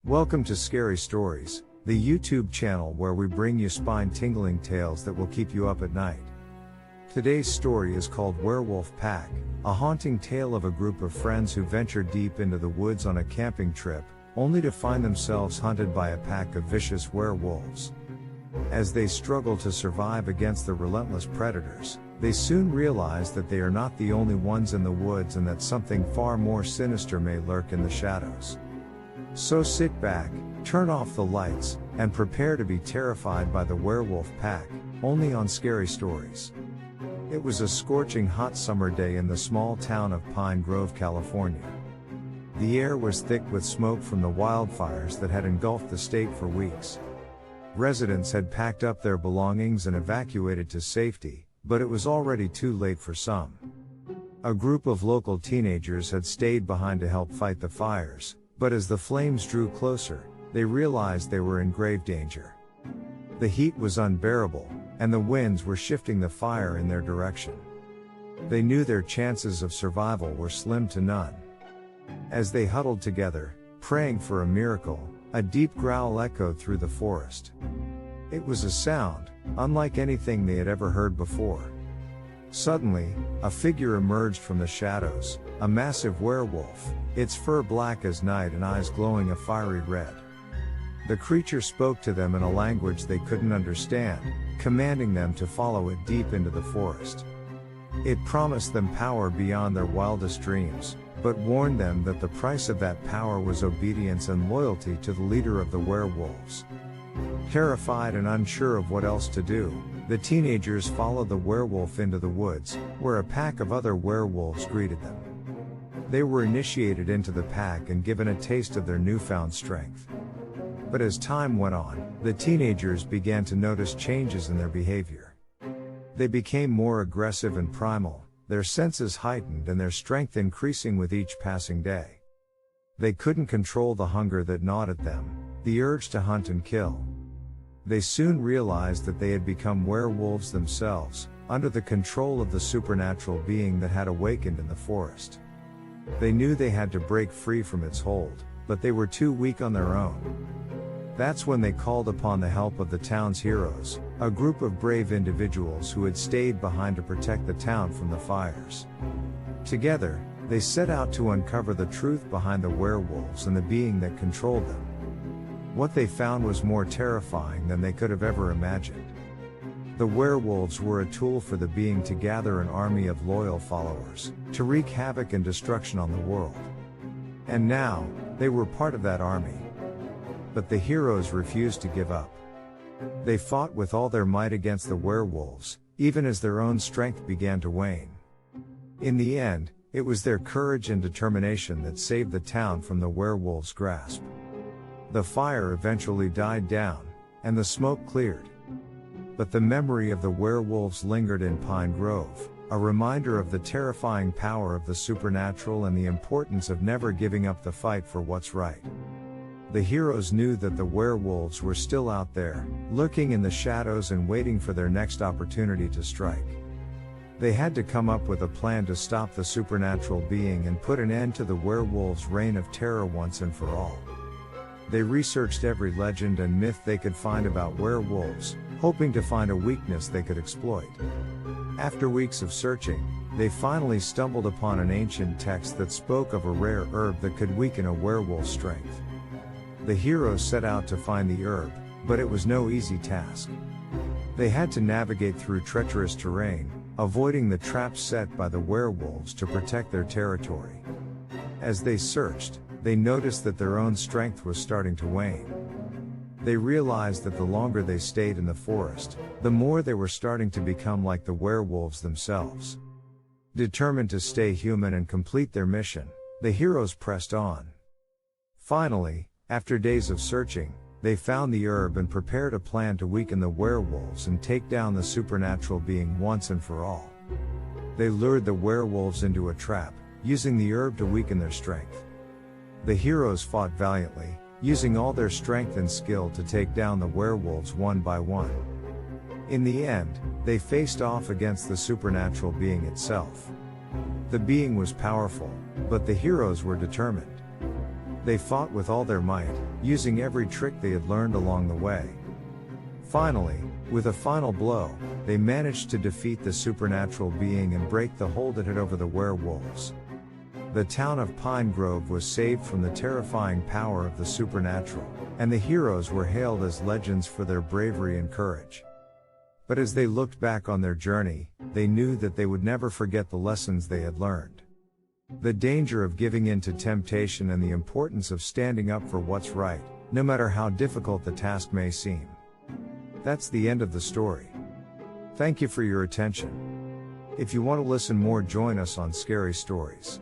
Welcome to Scary Stories, the YouTube channel where we bring you spine-tingling tales that will keep you up at night. Today's story is called Werewolf Pack, a haunting tale of a group of friends who venture deep into the woods on a camping trip, only to find themselves hunted by a pack of vicious werewolves. As they struggle to survive against the relentless predators, they soon realize that they are not the only ones in the woods and that something far more sinister may lurk in the shadows. So sit back, turn off the lights, and prepare to be terrified by the Werewolf Pack, only on Scary Stories. It was a scorching hot summer day in the small town of Pine Grove, California. The air was thick with smoke from the wildfires that had engulfed the state for weeks. Residents had packed up their belongings and evacuated to safety, but it was already too late for some. A group of local teenagers had stayed behind to help fight the fires, but as the flames drew closer, they realized they were in grave danger. The heat was unbearable, and the winds were shifting the fire in their direction. They knew their chances of survival were slim to none. As they huddled together, praying for a miracle, a deep growl echoed through the forest. It was a sound, unlike anything they had ever heard before. Suddenly, a figure emerged from the shadows, a massive werewolf, its fur black as night and eyes glowing a fiery red. The creature spoke to them in a language they couldn't understand, commanding them to follow it deep into the forest. It promised them power beyond their wildest dreams, but warned them that the price of that power was obedience and loyalty to the leader of the werewolves. Terrified and unsure of what else to do, the teenagers followed the werewolf into the woods, where a pack of other werewolves greeted them. They were initiated into the pack and given a taste of their newfound strength. But as time went on, the teenagers began to notice changes in their behavior. They became more aggressive and primal, their senses heightened and their strength increasing with each passing day. They couldn't control the hunger that gnawed at them, the urge to hunt and kill. They soon realized that they had become werewolves themselves, under the control of the supernatural being that had awakened in the forest. They knew they had to break free from its hold, but they were too weak on their own. That's when they called upon the help of the town's heroes, a group of brave individuals who had stayed behind to protect the town from the fires. Together, they set out to uncover the truth behind the werewolves and the being that controlled them. What they found was more terrifying than they could have ever imagined. The werewolves were a tool for the being to gather an army of loyal followers, to wreak havoc and destruction on the world. And now, they were part of that army. But the heroes refused to give up. They fought with all their might against the werewolves, even as their own strength began to wane. In the end, it was their courage and determination that saved the town from the werewolves' grasp. The fire eventually died down, and the smoke cleared. But the memory of the werewolves lingered in Pine Grove, a reminder of the terrifying power of the supernatural and the importance of never giving up the fight for what's right. The heroes knew that the werewolves were still out there, lurking in the shadows and waiting for their next opportunity to strike. They had to come up with a plan to stop the supernatural being and put an end to the werewolves' reign of terror once and for all. They researched every legend and myth they could find about werewolves, hoping to find a weakness they could exploit. After weeks of searching, they finally stumbled upon an ancient text that spoke of a rare herb that could weaken a werewolf's strength. The heroes set out to find the herb, but it was no easy task. They had to navigate through treacherous terrain, avoiding the traps set by the werewolves to protect their territory. As they searched, they noticed that their own strength was starting to wane. They realized that the longer they stayed in the forest, the more they were starting to become like the werewolves themselves. Determined to stay human and complete their mission, the heroes pressed on. Finally, after days of searching, they found the herb and prepared a plan to weaken the werewolves and take down the supernatural being once and for all. They lured the werewolves into a trap, using the herb to weaken their strength. The heroes fought valiantly, using all their strength and skill to take down the werewolves one by one. In the end, they faced off against the supernatural being itself. The being was powerful, but the heroes were determined. They fought with all their might, using every trick they had learned along the way. Finally, with a final blow, they managed to defeat the supernatural being and break the hold it had over the werewolves. The town of Pine Grove was saved from the terrifying power of the supernatural, and the heroes were hailed as legends for their bravery and courage. But as they looked back on their journey, they knew that they would never forget the lessons they had learned. The danger of giving in to temptation and the importance of standing up for what's right, no matter how difficult the task may seem. That's the end of the story. Thank you for your attention. If you want to listen more, join us on Scary Stories.